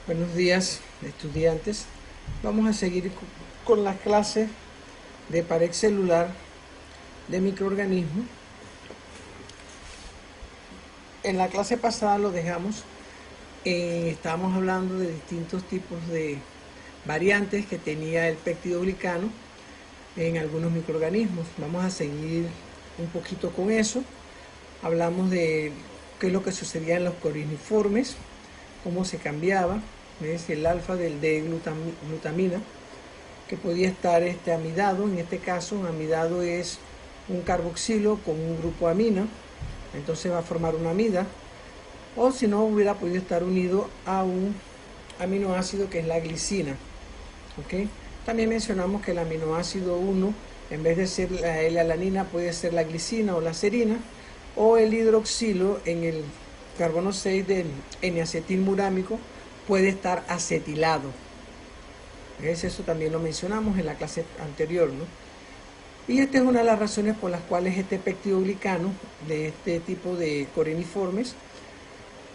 Buenos días, estudiantes. Vamos a seguir con las clases de pared celular de microorganismos. En la clase pasada lo dejamos, estábamos hablando de distintos tipos de variantes que tenía el peptidoglicano en algunos microorganismos. Vamos a seguir un poquito con eso. Hablamos de qué es lo que sucedía en los coriniformes, cómo se cambiaba, ¿ves? El alfa del D-glutamina, que podía estar amidado. En este caso, un amidado es un carboxilo con un grupo amina, entonces va a formar una amida, o si no, hubiera podido estar unido a un aminoácido que es la glicina. ¿Okay? También mencionamos que el aminoácido 1, en vez de ser la L-alanina, puede ser la glicina o la serina, o el hidroxilo en el carbono 6 de N-acetilmurámico puede estar acetilado. Eso también lo mencionamos en la clase anterior, ¿no? Y esta es una de las razones por las cuales este peptidoglicano de este tipo de coriniformes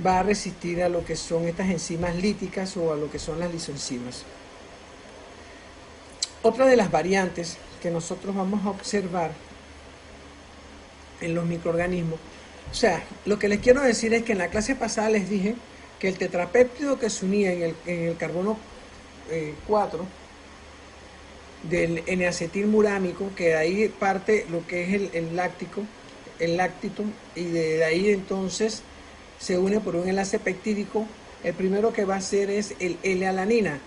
va a resistir a lo que son estas enzimas líticas o a lo que son las lisoenzimas. Otra de las variantes que nosotros vamos a observar en los microorganismos, o sea, lo que les quiero decir es que en la clase pasada les dije que el tetrapéptido que se unía en el carbono 4 del N-acetilmurámico, que de ahí parte lo que es el láctito, y de ahí entonces se une por un enlace peptídico. El primero que va a hacer es el L-alanina,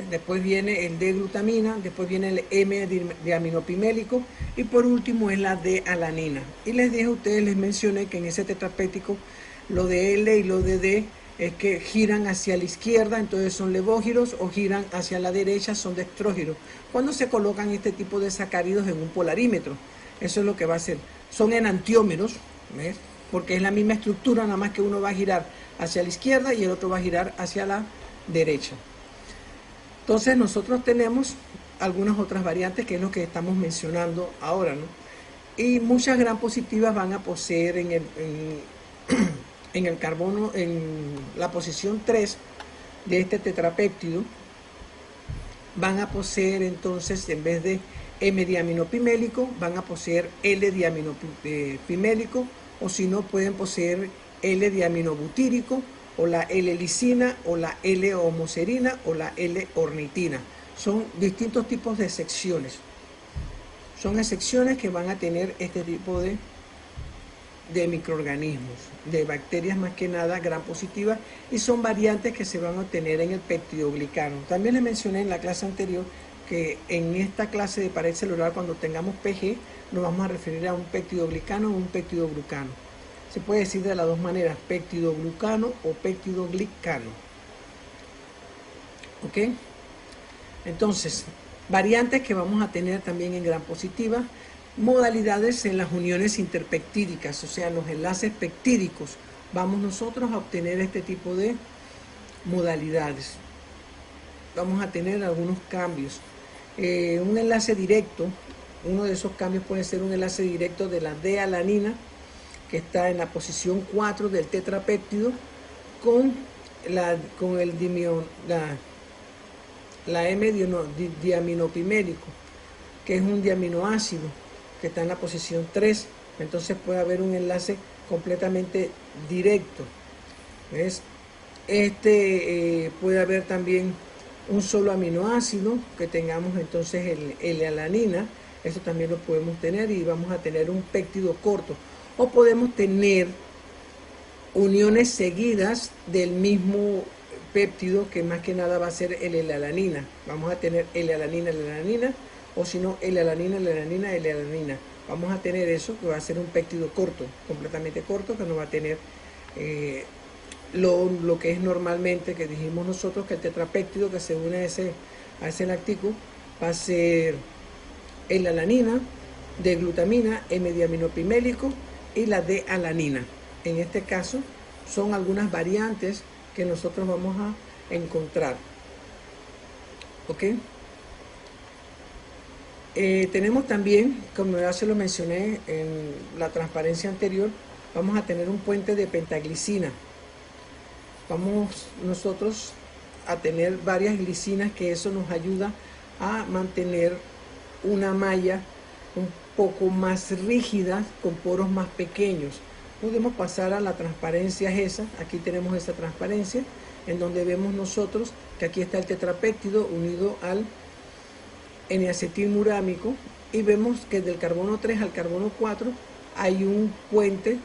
después viene el D-glutamina, después viene el M-diaminopimélico y por último es la D-alanina. Y les dije a ustedes, les mencioné que en ese tetrapéptico lo de L y lo de D es que giran hacia la izquierda, entonces son levógiros, o giran hacia la derecha, son dextrógiros, cuando se colocan este tipo de sacáridos en un polarímetro. Eso es lo que va a hacer. Son enantiómeros, ¿ves? Porque es la misma estructura, nada más que uno va a girar hacia la izquierda y el otro va a girar hacia la derecha. Entonces nosotros tenemos algunas otras variantes, que es lo que estamos mencionando ahora, ¿no? Y muchas gram positivas van a poseer en el carbono, en la posición 3 de este tetrapéptido, van a poseer entonces, en vez de M-diaminopimélico, van a poseer L-diaminopimélico, o si no, pueden poseer L-diaminobutírico, o la L-lisina, o la L-homoserina, o la L-ornitina. Son distintos tipos de secciones. Son excepciones que van a tener este tipo de microorganismos, de bacterias más que nada gram positivas, y son variantes que se van a obtener en el peptidoglicano. También les mencioné en la clase anterior que en esta clase de pared celular, cuando tengamos PG, nos vamos a referir a un peptidoglicano o un peptidoglucano. Se puede decir de las dos maneras, peptidoglucano o peptidoglicano. ¿Ok? Entonces, variantes que vamos a tener también en gram positiva, modalidades en las uniones interpeptídicas, o sea, los enlaces peptídicos. Vamos nosotros a obtener este tipo de modalidades. Vamos a tener algunos cambios. Un enlace directo, uno de esos cambios puede ser un enlace directo de la D-alanina, que está en la posición 4 del tetrapéptido, con la M-diaminopimélico, que es un diaminoácido que está en la posición 3. Entonces puede haber un enlace completamente directo. ¿Ves? Puede haber también un solo aminoácido, que tengamos entonces el L-alanina. Esto también lo podemos tener, y vamos a tener un péptido corto. O podemos tener uniones seguidas del mismo péptido, que más que nada va a ser el L-alanina. Vamos a tener L-alanina, L-alanina, o si no, L-alanina, L-alanina, L-alanina. Vamos a tener eso, que va a ser un péptido corto, completamente corto, que no va a tener lo que es normalmente, que dijimos nosotros, que el tetrapéptido que se une a ese láctico va a ser L-alanina, D-glutamina, M-diaminopimélico y la D-alanina. En este caso son algunas variantes que nosotros vamos a encontrar. ¿Ok? Tenemos también, como ya se lo mencioné en la transparencia anterior, vamos a tener un puente de pentaglicina. Vamos nosotros a tener varias glicinas, que eso nos ayuda a mantener una malla un poco más rígida, con poros más pequeños. Podemos pasar a la transparencia esa. Aquí tenemos esa transparencia, en donde vemos nosotros que aquí está el tetrapéptido unido al N-acetilmurámico, y vemos que del carbono 3 al carbono 4 hay un puente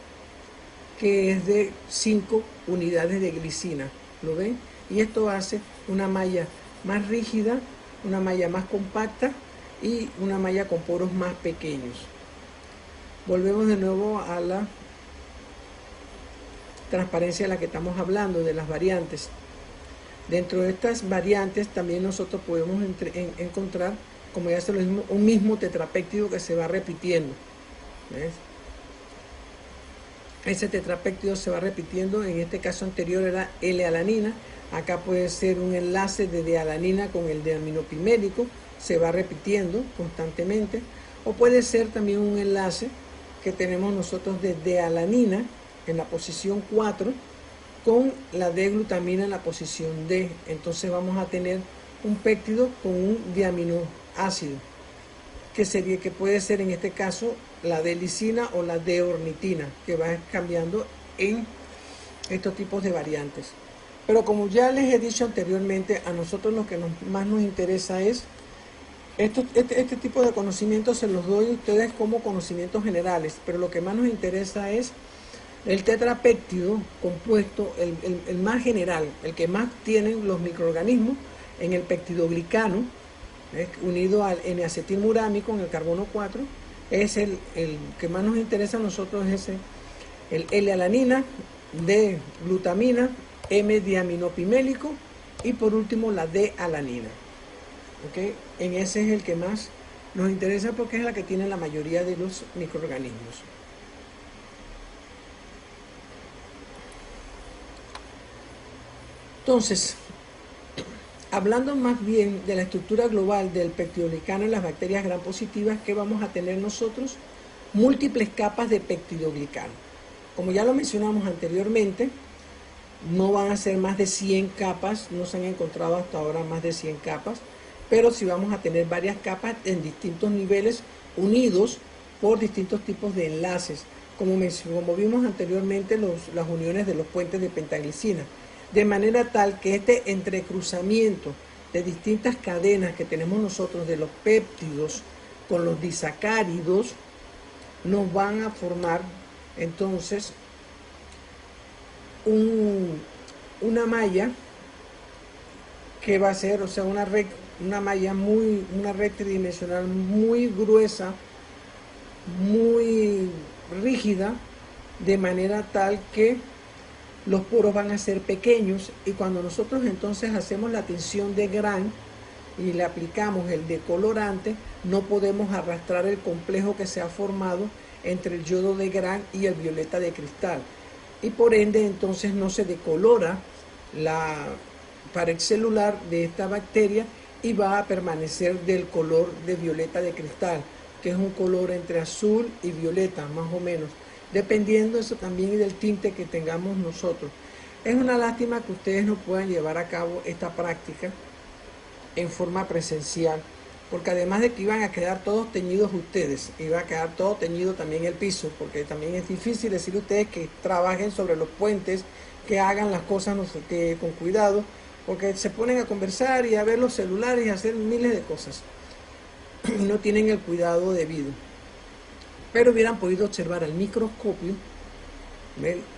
que es de 5 unidades de glicina. ¿Lo ven? Y esto hace una malla más rígida, una malla más compacta y una malla con poros más pequeños. Volvemos de nuevo a la transparencia de la que estamos hablando, de las variantes. Dentro de estas variantes también nosotros podemos encontrar, como ya se lo mismo, un mismo tetrapéptido que se va repitiendo. ¿Ves? Ese tetrapéptido se va repitiendo. En este caso anterior era L-alanina. Acá puede ser un enlace de D-alanina con el diaminopimélico, se va repitiendo constantemente. O puede ser también un enlace que tenemos nosotros de D-alanina en la posición 4 con la D-glutamina en la posición D. Entonces vamos a tener un péptido con un diaminoácido, que puede ser en este caso la D-lisina o la D-ornitina, que va cambiando en estos tipos de variantes. Pero como ya les he dicho anteriormente, a nosotros lo que más nos interesa es este tipo de conocimientos. Se los doy a ustedes como conocimientos generales, pero lo que más nos interesa es el tetrapéptido compuesto, el más general, el que más tienen los microorganismos en el peptidoglicano, unido al N-acetilmurámico en el carbono 4, es el que más nos interesa a nosotros, es el L-alanina, D-glutamina, M-diaminopimélico y por último la D-alanina. ¿Okay? En ese es el que más nos interesa porque es la que tiene la mayoría de los microorganismos. Entonces, hablando más bien de la estructura global del peptidoglicano en las bacterias gram positivas, ¿qué vamos a tener nosotros? Múltiples capas de peptidoglicano. Como ya lo mencionamos anteriormente, no van a ser más de 100 capas, no se han encontrado hasta ahora más de 100 capas, pero sí vamos a tener varias capas en distintos niveles, unidos por distintos tipos de enlaces, como vimos anteriormente las uniones de los puentes de pentaglicina, de manera tal que este entrecruzamiento de distintas cadenas que tenemos nosotros de los péptidos con los disacáridos nos van a formar entonces una malla que va a ser, o sea, una red tridimensional muy gruesa, muy rígida, de manera tal que los poros van a ser pequeños, y cuando nosotros entonces hacemos la tinción de Gram y le aplicamos el decolorante, no podemos arrastrar el complejo que se ha formado entre el yodo de Gram y el violeta de cristal, y por ende entonces no se decolora la pared celular de esta bacteria y va a permanecer del color de violeta de cristal, que es un color entre azul y violeta más o menos, dependiendo eso también del tinte que tengamos nosotros. Es una lástima que ustedes no puedan llevar a cabo esta práctica en forma presencial, porque además de que iban a quedar todos teñidos ustedes, iba a quedar todo teñido también el piso, porque también es difícil decir a ustedes que trabajen sobre los puentes, que hagan las cosas con cuidado, porque se ponen a conversar y a ver los celulares y a hacer miles de cosas y no tienen el cuidado debido. Pero hubieran podido observar al microscopio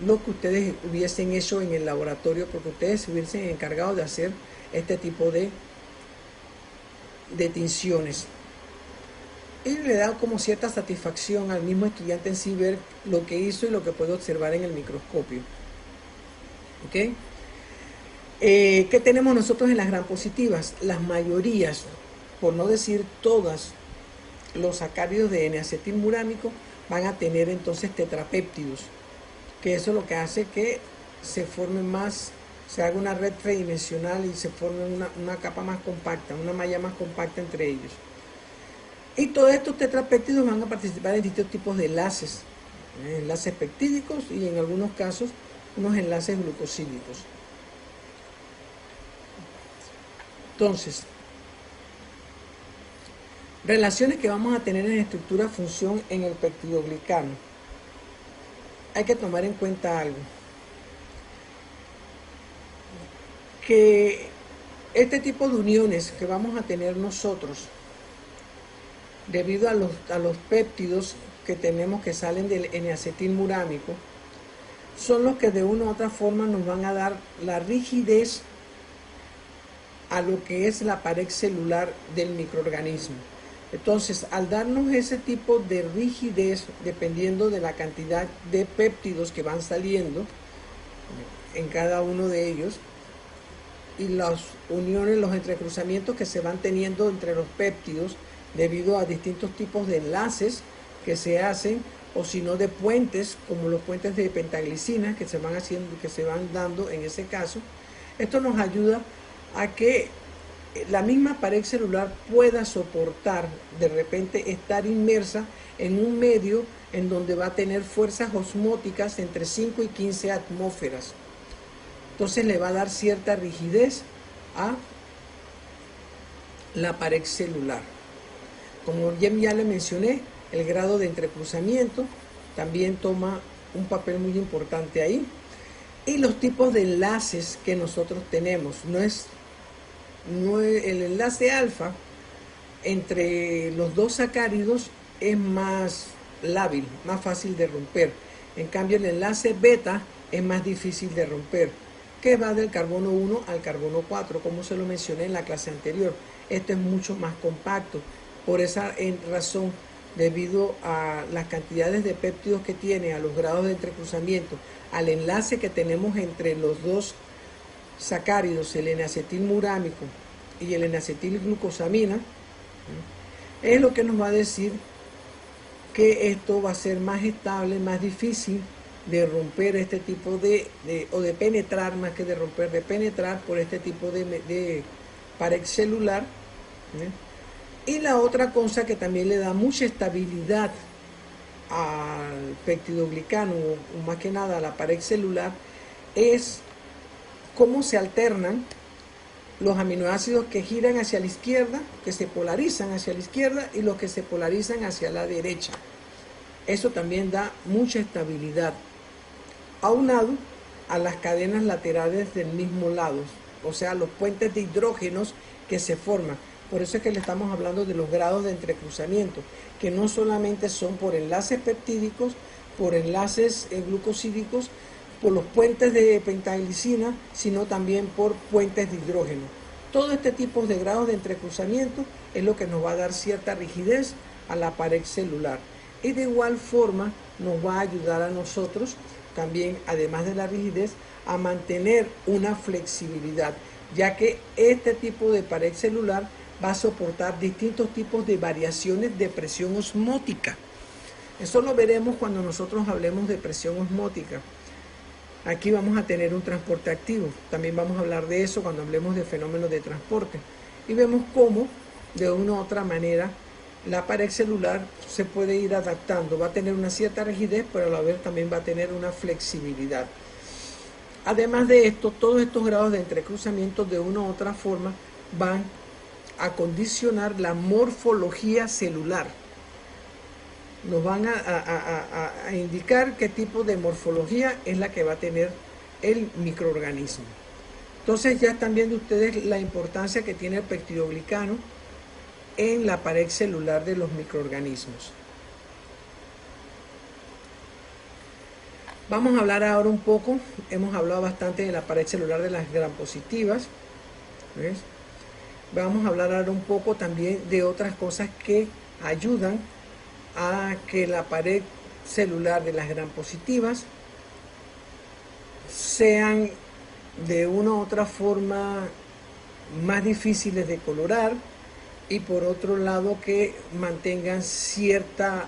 lo que ustedes hubiesen hecho en el laboratorio, porque ustedes se hubiesen encargado de hacer este tipo de tinciones, y le da como cierta satisfacción al mismo estudiante en sí ver lo que hizo y lo que puede observar en el microscopio. ¿Okay? ¿Qué tenemos nosotros en las gram positivas? Las mayorías, por no decir todas, los sacáridos de N-acetilmurámico van a tener entonces tetrapéptidos, que eso es lo que hace que se forme más, se haga una red tridimensional y se forme una capa más compacta, una malla más compacta entre ellos. Y todos estos tetrapéptidos van a participar en distintos tipos de enlaces, enlaces peptídicos y en algunos casos unos enlaces glucosídicos. Entonces, relaciones que vamos a tener en estructura-función en el peptidoglicano. Hay que tomar en cuenta algo, que este tipo de uniones que vamos a tener nosotros, debido a los péptidos que tenemos que salen del N-acetilmurámico, son los que de una u otra forma nos van a dar la rigidez a lo que es la pared celular del microorganismo. Entonces, al darnos ese tipo de rigidez, dependiendo de la cantidad de péptidos que van saliendo en cada uno de ellos, y las uniones, los entrecruzamientos que se van teniendo entre los péptidos, debido a distintos tipos de enlaces que se hacen, o si no de puentes, como los puentes de pentaglicina que se van haciendo, que se van dando en ese caso. Esto nos ayuda a que la misma pared celular pueda soportar de repente estar inmersa en un medio en donde va a tener fuerzas osmóticas entre 5 y 15 atmósferas. Entonces le va a dar cierta rigidez a la pared celular. Como ya le mencioné, el grado de entrecruzamiento también toma un papel muy importante ahí. Y los tipos de enlaces que nosotros tenemos. El enlace alfa entre los dos sacáridos es más lábil, más fácil de romper. En cambio, el enlace beta es más difícil de romper, que va del carbono 1 al carbono 4, como se lo mencioné en la clase anterior. Este es mucho más compacto. Por esa razón, debido a las cantidades de péptidos que tiene, a los grados de entrecruzamiento, al enlace que tenemos entre los dos sacáridos, el N-acetilmurámico y el N-acetilglucosamina, es lo que nos va a decir que esto va a ser más estable, más difícil de romper este tipo o de penetrar, más que de romper, de penetrar por este tipo de pared celular. Y la otra cosa que también le da mucha estabilidad al peptidoglicano, o más que nada a la pared celular, es cómo se alternan los aminoácidos que giran hacia la izquierda, que se polarizan hacia la izquierda, y los que se polarizan hacia la derecha. Eso también da mucha estabilidad, aunado a las cadenas laterales del mismo lado, o sea, los puentes de hidrógenos que se forman. Por eso es que le estamos hablando de los grados de entrecruzamiento, que no solamente son por enlaces peptídicos, por enlaces glucosídicos, por los puentes de pentaglicina, sino también por puentes de hidrógeno. Todo este tipo de grados de entrecruzamiento es lo que nos va a dar cierta rigidez a la pared celular. Y de igual forma nos va a ayudar a nosotros también, además de la rigidez, a mantener una flexibilidad, ya que este tipo de pared celular va a soportar distintos tipos de variaciones de presión osmótica. Eso lo veremos cuando nosotros hablemos de presión osmótica. Aquí vamos a tener un transporte activo. También vamos a hablar de eso cuando hablemos de fenómenos de transporte. Y vemos cómo, de una u otra manera, la pared celular se puede ir adaptando. Va a tener una cierta rigidez, pero a la vez también va a tener una flexibilidad. Además de esto, todos estos grados de entrecruzamiento de una u otra forma van a condicionar la morfología celular. Nos van a indicar qué tipo de morfología es la que va a tener el microorganismo. Entonces ya están viendo ustedes la importancia que tiene el peptidoglicano en la pared celular de los microorganismos. Vamos a hablar ahora un poco, hemos hablado bastante de la pared celular de las grampositivas, ¿ves? Vamos a hablar ahora un poco también de otras cosas que ayudan a que la pared celular de las grampositivas sean de una u otra forma más difíciles de colorar, y por otro lado que mantengan ciertas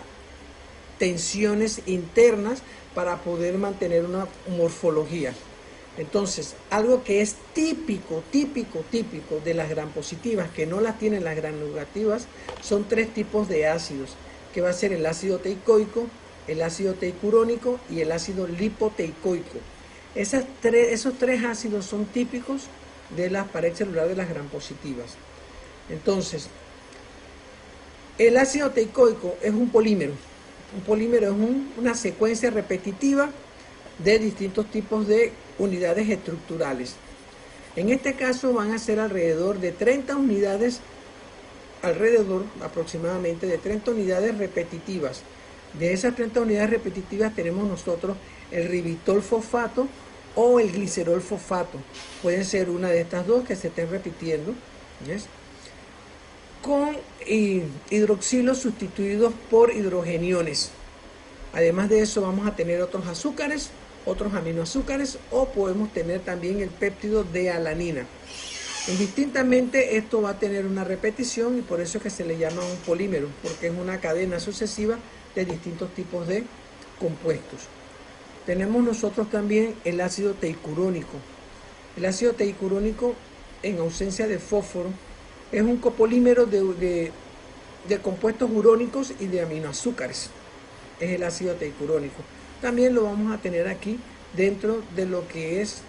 tensiones internas para poder mantener una morfología. Entonces, algo que es típico de las grampositivas, que no las tienen las gram-negativas, son tres tipos de ácidos, que va a ser el ácido teicoico, el ácido teicurónico y el ácido lipoteicoico. Esos tres ácidos son típicos de la pared celular de las gram positivas. Entonces, el ácido teicoico es un polímero. Un polímero es una secuencia repetitiva de distintos tipos de unidades estructurales. En este caso van a ser alrededor de 30 unidades, aproximadamente de 30 unidades repetitivas. De esas 30 unidades repetitivas tenemos nosotros el ribitol fosfato o el glicerol fosfato. Pueden ser una de estas dos que se estén repitiendo, ¿ves? Con hidroxilos sustituidos por hidrogeniones. Además de eso vamos a tener otros azúcares, otros aminoazúcares, o podemos tener también el péptido de alanina. Indistintamente esto va a tener una repetición y por eso es que se le llama un polímero, porque es una cadena sucesiva de distintos tipos de compuestos. Tenemos nosotros también el ácido teicurónico. El ácido teicurónico, en ausencia de fósforo, es un copolímero de compuestos urónicos y de aminoazúcares. Es el ácido teicurónico. También lo vamos a tener aquí dentro de lo que es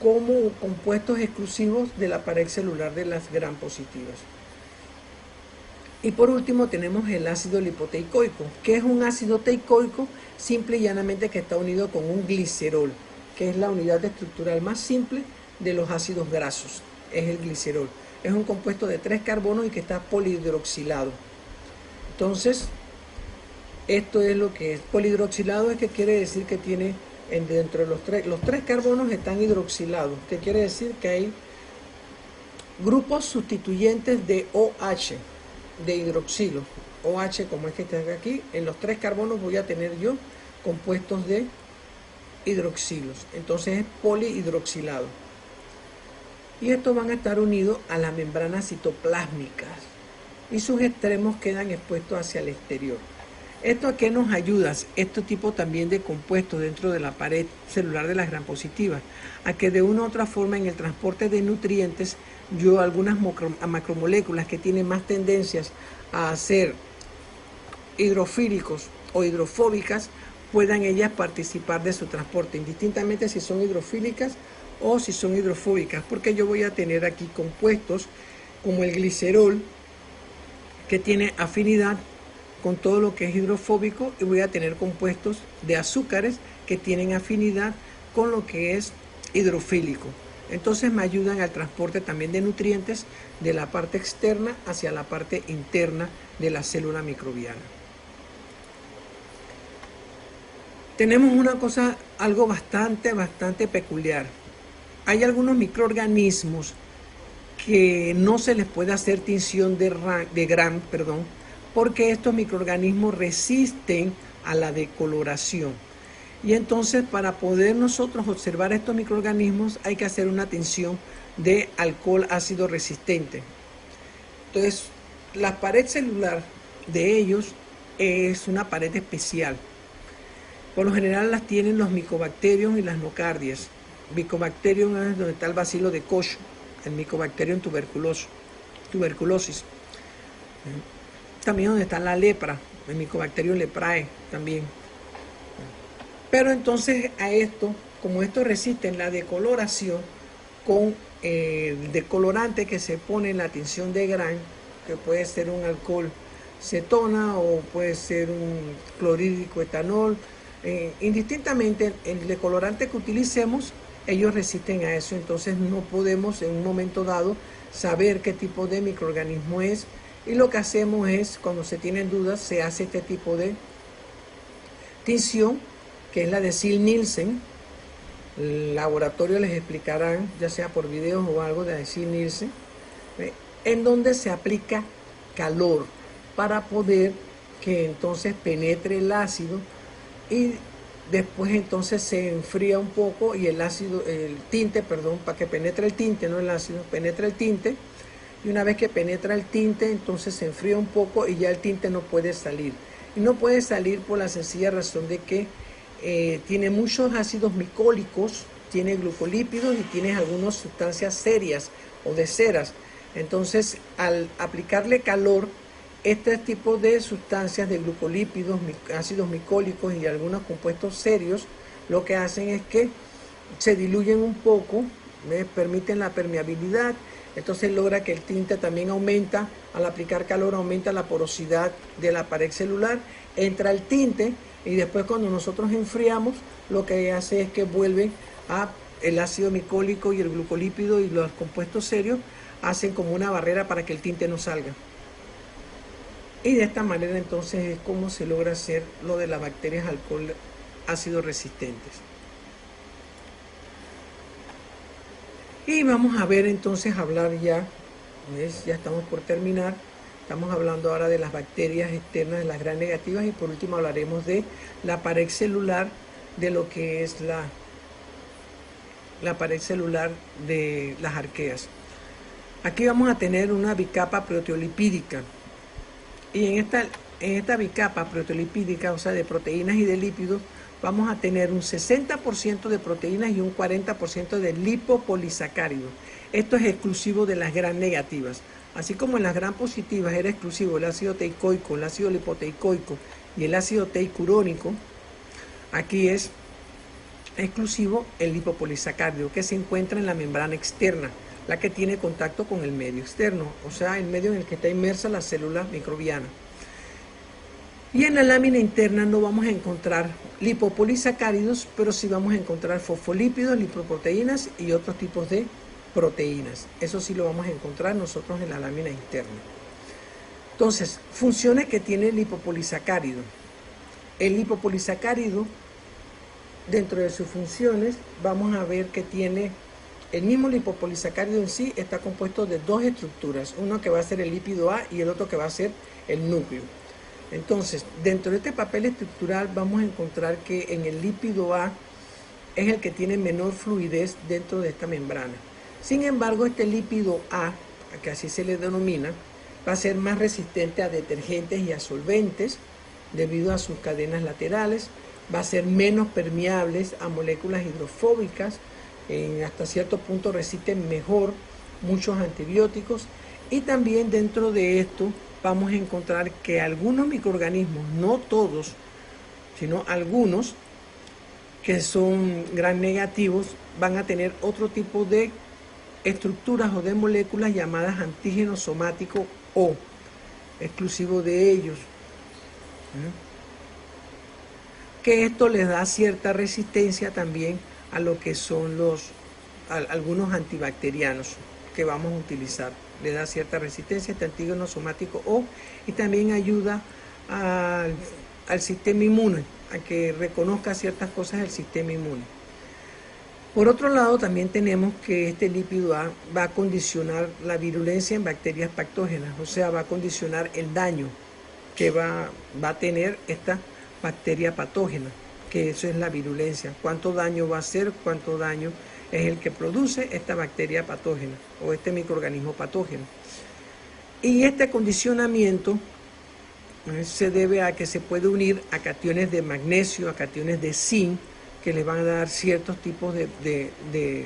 como compuestos exclusivos de la pared celular de las gram positivas. Y por último tenemos el ácido lipoteicoico, que es un ácido teicoico simple y llanamente que está unido con un glicerol, que es la unidad estructural más simple de los ácidos grasos, es el glicerol. Es un compuesto de 3 carbonos y que está polihidroxilado. Entonces, esto es lo que es. Polihidroxilado es que quiere decir que tiene dentro de los tres carbonos están hidroxilados, que quiere decir que hay grupos sustituyentes de OH, de hidroxilo. OH, como es que está aquí, en los 3 carbonos voy a tener yo compuestos de hidroxilos. Entonces es polihidroxilado. Y estos van a estar unidos a las membranas citoplásmicas y sus extremos quedan expuestos hacia el exterior. ¿Esto a qué nos ayuda? Este tipo también de compuestos dentro de la pared celular de las gram positivas, a que de una u otra forma en el transporte de nutrientes, yo algunas macromoléculas que tienen más tendencias a ser hidrofílicos o hidrofóbicas, puedan ellas participar de su transporte, indistintamente si son hidrofílicas o si son hidrofóbicas, porque yo voy a tener aquí compuestos como el glicerol, que tiene afinidad con todo lo que es hidrofóbico, y voy a tener compuestos de azúcares que tienen afinidad con lo que es hidrofílico. Entonces me ayudan al transporte también de nutrientes de la parte externa hacia la parte interna de la célula microbiana. Tenemos una cosa, algo bastante peculiar. Hay algunos microorganismos que no se les puede hacer tinción de Gram, porque estos microorganismos resisten a la decoloración. Y entonces para poder nosotros observar estos microorganismos hay que hacer una tinción de alcohol ácido resistente. Entonces la pared celular de ellos es una pared especial. Por lo general las tienen los Mycobacterium y las nocardias. Mycobacterium es donde está el bacilo de Koch, el Mycobacterium tuberculosis. También donde está la lepra, el Mycobacterium leprae también. Pero entonces a esto, como esto resiste la decoloración con el decolorante que se pone en la tinción de Gram, que puede ser un alcohol cetona o puede ser un clorhídrico etanol, indistintamente el decolorante que utilicemos, ellos resisten a eso. Entonces no podemos en un momento dado saber qué tipo de microorganismo es, y lo que hacemos es, cuando se tienen dudas, se hace este tipo de tinción, que es la de Ziehl-Neelsen. El laboratorio les explicarán, ya sea por videos o algo, de Ziehl-Neelsen, en donde se aplica calor para poder que entonces penetre el ácido, y después entonces se enfría un poco y para que penetre el tinte, no el ácido, penetra el tinte, y una vez que penetra el tinte, entonces se enfría un poco y ya el tinte no puede salir. Y no puede salir por la sencilla razón de que tiene muchos ácidos micólicos, tiene glucolípidos y tiene algunas sustancias serias o de ceras. Entonces, al aplicarle calor, este tipo de sustancias de glucolípidos, ácidos micólicos y algunos compuestos serios, lo que hacen es que se diluyen un poco ¿ves? Permiten la permeabilidad, entonces logra que el tinte también aumenta, al aplicar calor aumenta la porosidad de la pared celular, entra el tinte y después cuando nosotros enfriamos lo que hace es que vuelve a el ácido micólico y el glucolípido y los compuestos serios hacen como una barrera para que el tinte no salga. Y de esta manera entonces es como se logra hacer lo de las bacterias alcohol ácido resistentes. Y vamos a ver entonces, hablar ya, ¿ves? Ya estamos por terminar. Estamos hablando ahora de las bacterias externas, de las gram negativas, y por último hablaremos de la pared celular, de lo que es la pared celular de las arqueas. Aquí vamos a tener una bicapa proteolipídica. Y en esta bicapa proteolipídica, o sea, de proteínas y de lípidos, vamos a tener un 60% de proteínas y un 40% de lipopolisacáridos. Esto es exclusivo de las gram negativas. Así como en las gram positivas era exclusivo el ácido teicoico, el ácido lipoteicoico y el ácido teicurónico, aquí es exclusivo el lipopolisacárido, que se encuentra en la membrana externa, la que tiene contacto con el medio externo, o sea, el medio en el que está inmersa la célula microbiana. Y en la lámina interna no vamos a encontrar lipopolisacáridos, pero sí vamos a encontrar fosfolípidos, lipoproteínas y otros tipos de proteínas. Eso sí lo vamos a encontrar nosotros en la lámina interna. Entonces, funciones que tiene el lipopolisacárido. El lipopolisacárido, dentro de sus funciones, vamos a ver que tiene el mismo lipopolisacárido en sí, está compuesto de dos estructuras, uno que va a ser el lípido A y el otro que va a ser el núcleo. Entonces, dentro de este papel estructural vamos a encontrar que en el lípido A es el que tiene menor fluidez dentro de esta membrana. Sin embargo, este lípido A, que así se le denomina, va a ser más resistente a detergentes y a solventes debido a sus cadenas laterales, va a ser menos permeable a moléculas hidrofóbicas, hasta cierto punto resisten mejor muchos antibióticos, y también dentro de esto vamos a encontrar que algunos microorganismos, no todos, sino algunos que son gram negativos, van a tener otro tipo de estructuras o de moléculas llamadas antígenos somáticos O, exclusivo de ellos, que esto les da cierta resistencia también a lo que son algunos antibacterianos que vamos a utilizar. Le da cierta resistencia este antígeno somático O, y también ayuda al sistema inmune, a que reconozca ciertas cosas del sistema inmune. Por otro lado, también tenemos que este lípido A va a condicionar la virulencia en bacterias patógenas, o sea, va a condicionar el daño que va a tener esta bacteria patógena, que eso es la virulencia. Cuánto daño va a hacer, cuánto daño es el que produce esta bacteria patógena o este microorganismo patógeno. Y este condicionamiento se debe a que se puede unir a cationes de magnesio, a cationes de zinc, que le van a dar ciertos tipos de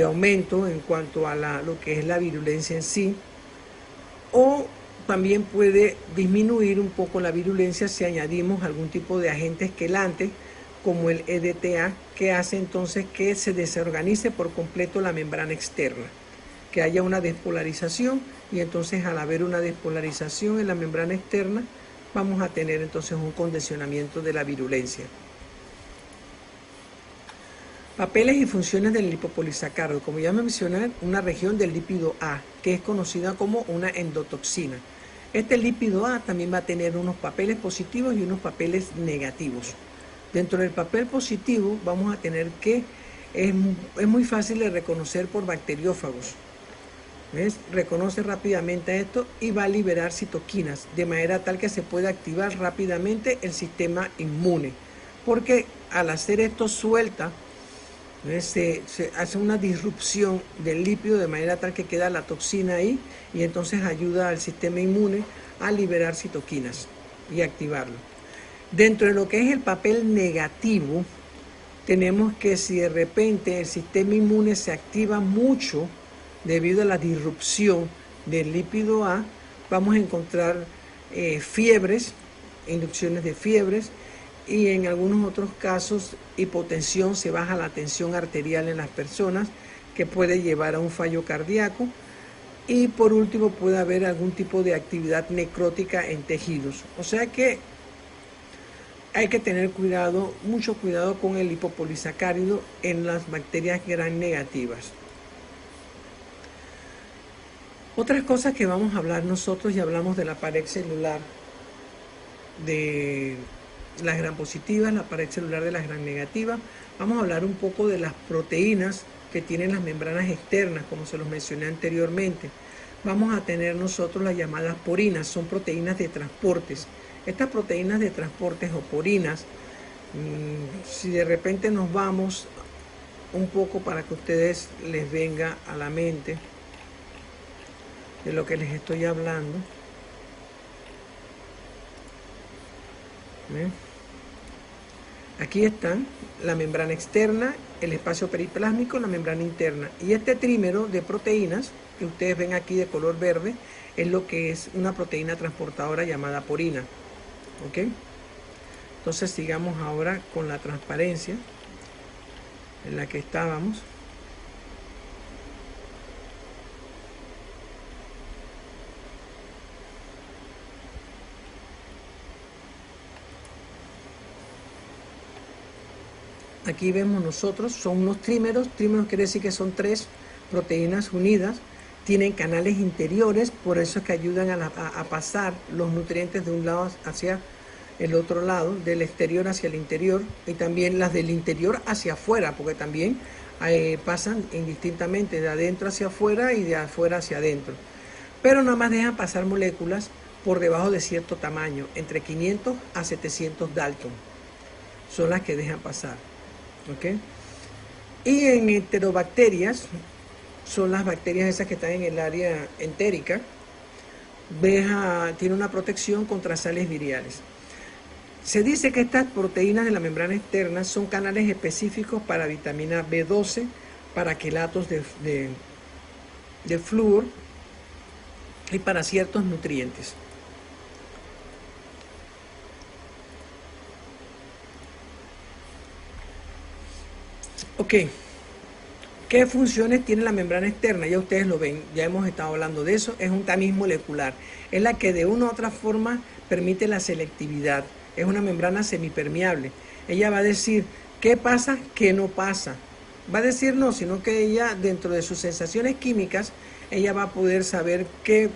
aumento en cuanto a lo que es la virulencia en sí, o también puede disminuir un poco la virulencia si añadimos algún tipo de agente esquelante como el EDTA, que hace entonces que se desorganice por completo la membrana externa, que haya una despolarización, y entonces al haber una despolarización en la membrana externa vamos a tener entonces un condicionamiento de la virulencia. Papeles y funciones del lipopolisacárido. Como ya mencioné, una región del lípido A, que es conocida como una endotoxina. Este lípido A también va a tener unos papeles positivos y unos papeles negativos. Dentro del papel positivo vamos a tener que es muy fácil de reconocer por bacteriófagos. ¿Ves? Reconoce rápidamente esto y va a liberar citoquinas, de manera tal que se pueda activar rápidamente el sistema inmune. Porque al hacer esto suelta, se hace una disrupción del lípido de manera tal que queda la toxina ahí, y entonces ayuda al sistema inmune a liberar citoquinas y activarlo. Dentro de lo que es el papel negativo, tenemos que si de repente el sistema inmune se activa mucho debido a la disrupción del lípido A, vamos a encontrar fiebres, inducciones de fiebres, y en algunos otros casos hipotensión, se baja la tensión arterial en las personas, que puede llevar a un fallo cardíaco, y por último puede haber algún tipo de actividad necrótica en tejidos. O sea que hay que tener cuidado, mucho cuidado con el lipopolisacárido en las bacterias gram negativas. Otras cosas que vamos a hablar nosotros, ya hablamos de la pared celular de las gram positivas, la pared celular de las gram negativas. Vamos a hablar un poco de las proteínas que tienen las membranas externas, como se los mencioné anteriormente. Vamos a tener nosotros las llamadas porinas, son proteínas de transportes. Estas proteínas de transportes o porinas, si de repente nos vamos un poco para que a ustedes les venga a la mente de lo que les estoy hablando. ¿Ven? Aquí están la membrana externa, el espacio periplásmico, la membrana interna. Y este trímero de proteínas que ustedes ven aquí de color verde es lo que es una proteína transportadora llamada porina. ¿Ok? Entonces sigamos ahora con la transparencia en la que estábamos. Aquí vemos nosotros, son unos trímeros. Trímeros quiere decir que son 3 proteínas unidas. Tienen canales interiores, por eso es que ayudan a pasar los nutrientes de un lado hacia el otro lado, del exterior hacia el interior, y también las del interior hacia afuera, porque también pasan indistintamente de adentro hacia afuera y de afuera hacia adentro. Pero nada más dejan pasar moléculas por debajo de cierto tamaño, entre 500 a 700 Dalton. Son las que dejan pasar. ¿Okay? Y en enterobacterias, son las bacterias esas que están en el área entérica, tiene una protección contra sales viriales. Se dice que estas proteínas de la membrana externa son canales específicos para vitamina B12, para quelatos de flúor y para ciertos nutrientes. Ok, ¿qué funciones tiene la membrana externa? Ya ustedes lo ven, ya hemos estado hablando de eso. Es un tamiz molecular, es la que de una u otra forma permite la selectividad. Es una membrana semipermeable. Ella va a decir qué pasa, qué no pasa. Va a decir no, sino que ella, dentro de sus sensaciones químicas, ella va a poder saber qué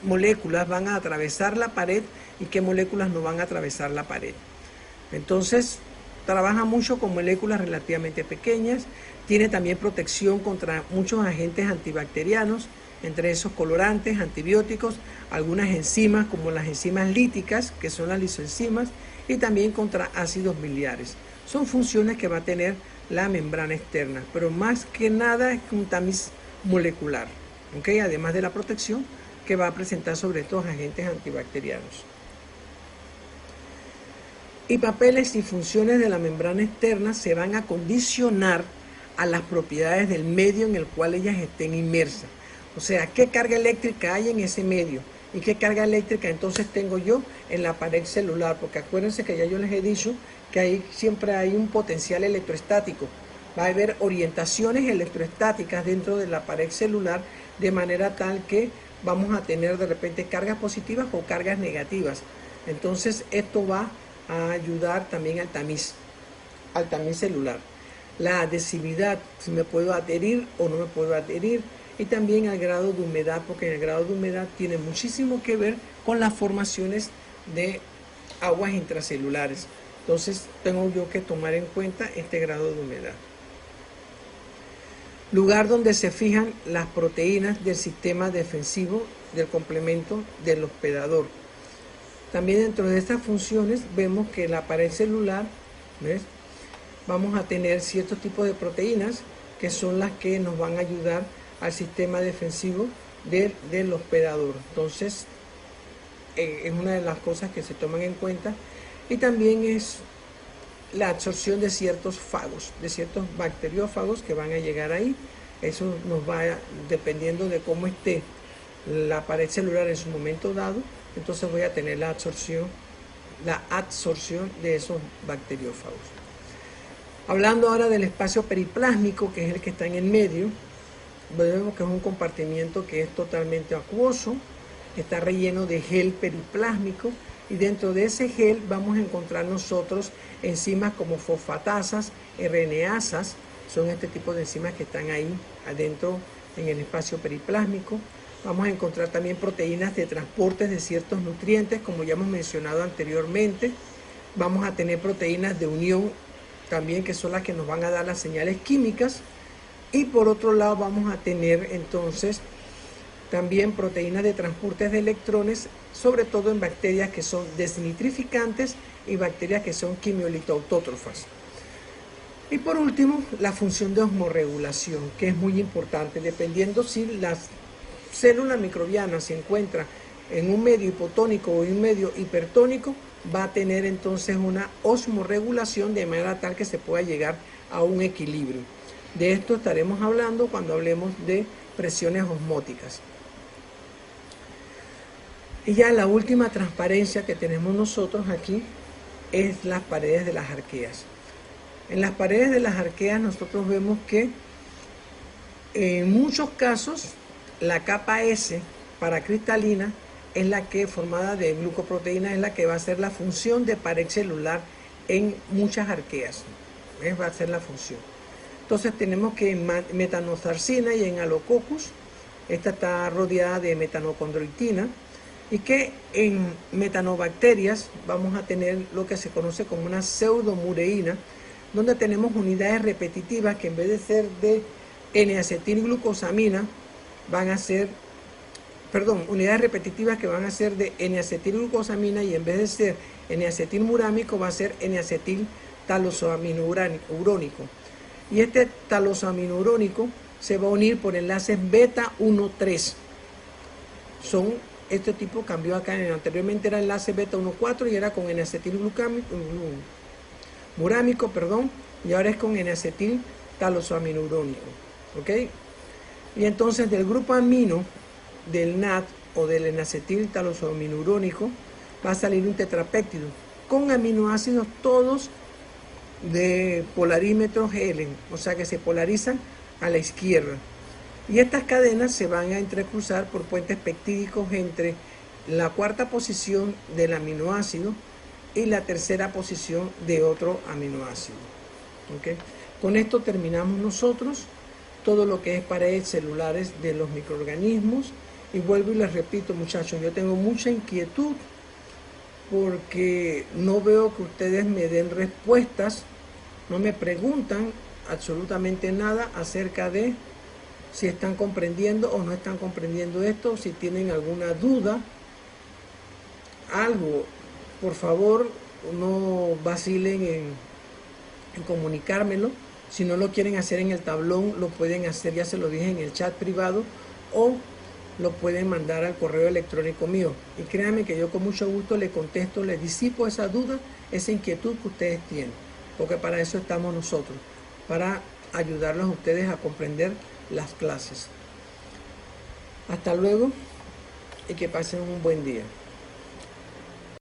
moléculas van a atravesar la pared y qué moléculas no van a atravesar la pared. Entonces, trabaja mucho con moléculas relativamente pequeñas. Tiene también protección contra muchos agentes antibacterianos, entre esos colorantes, antibióticos, algunas enzimas como las enzimas líticas, que son las lisoenzimas, y también contra ácidos biliares. Son funciones que va a tener la membrana externa, pero más que nada es un tamiz molecular, ¿okay? Además de la protección que va a presentar sobre estos agentes antibacterianos. Y papeles y funciones de la membrana externa se van a condicionar a las propiedades del medio en el cual ellas estén inmersas. O sea, qué carga eléctrica hay en ese medio y qué carga eléctrica entonces tengo yo en la pared celular, porque acuérdense que ya yo les he dicho que ahí siempre hay un potencial electroestático. Va a haber orientaciones electroestáticas dentro de la pared celular, de manera tal que vamos a tener de repente cargas positivas o cargas negativas. Entonces esto va a ayudar también al tamiz celular. La adhesividad, si me puedo adherir o no me puedo adherir, y también al grado de humedad, porque el grado de humedad tiene muchísimo que ver con las formaciones de aguas intracelulares. Entonces tengo yo que tomar en cuenta este grado de humedad. Lugar donde se fijan las proteínas del sistema defensivo del complemento del hospedador. También dentro de estas funciones vemos que la pared celular, ¿ves?, vamos a tener ciertos tipos de proteínas que son las que nos van a ayudar al sistema defensivo del hospedador. Entonces, es una de las cosas que se toman en cuenta. Y también es la absorción de ciertos fagos, de ciertos bacteriófagos que van a llegar ahí. Eso nos va, dependiendo de cómo esté la pared celular en su momento dado, entonces voy a tener la absorción la absorción de esos bacteriófagos. Hablando ahora del espacio periplásmico, que es el que está en el medio, vemos que es un compartimiento que es totalmente acuoso, está relleno de gel periplásmico, y dentro de ese gel vamos a encontrar nosotros enzimas como fosfatasas, RNasas, son este tipo de enzimas que están ahí adentro en el espacio periplásmico. Vamos a encontrar también proteínas de transporte de ciertos nutrientes, como ya hemos mencionado anteriormente. Vamos a tener proteínas de unión también, que son las que nos van a dar las señales químicas. Y por otro lado vamos a tener entonces también proteínas de transporte de electrones, sobre todo en bacterias que son desnitrificantes y bacterias que son quimiolitoautótrofas. Y por último, la función de osmorregulación, que es muy importante, dependiendo si la célula microbiana se encuentra en un medio hipotónico o en un medio hipertónico, va a tener entonces una osmorregulación de manera tal que se pueda llegar a un equilibrio. De esto estaremos hablando cuando hablemos de presiones osmóticas. Y ya la última transparencia que tenemos nosotros aquí es las paredes de las arqueas. En las paredes de las arqueas nosotros vemos que en muchos casos la capa S paracristalina es la que, formada de glucoproteína, es la que va a hacer la función de pared celular en muchas arqueas. Va a ser la función. Entonces tenemos que en metanozarcina y en Alococcus, esta está rodeada de metanocondroitina, y que en metanobacterias vamos a tener lo que se conoce como una pseudomureína, donde tenemos unidades repetitivas que en vez de ser de N-acetilglucosamina van a ser, unidades repetitivas que van a ser de N-acetilglucosamina, y en vez de ser N-acetilmurámico va a ser N-acetiltalosoaminourónico. Y este talosoaminourónico se va a unir por enlaces beta 1,3. Este tipo cambió acá, anteriormente era enlace beta 1,4 y era con N-acetilmurámico, y ahora es con N-acetiltalosoaminourónico. ¿Ok? Y entonces del grupo amino del NAD o del N-acetiltalosoaminourónico va a salir un tetrapéptido con aminoácidos todos de polarímetro Helen, o sea que se polarizan a la izquierda. Y estas cadenas se van a entrecruzar por puentes peptídicos entre la cuarta posición del aminoácido y la tercera posición de otro aminoácido. ¿Okay? Con esto terminamos nosotros todo lo que es paredes celulares de los microorganismos. Y vuelvo y les repito, muchachos, yo tengo mucha inquietud porque no veo que ustedes me den respuestas, no me preguntan absolutamente nada acerca de si están comprendiendo o no están comprendiendo esto, si tienen alguna duda, algo, por favor, no vacilen en comunicármelo. Si no lo quieren hacer en el tablón, lo pueden hacer, ya se lo dije, en el chat privado, o lo pueden mandar al correo electrónico mío. Y créanme que yo con mucho gusto les contesto, les disipo esa duda, esa inquietud que ustedes tienen. Porque para eso estamos nosotros, para ayudarlos a ustedes a comprender las clases. Hasta luego y que pasen un buen día.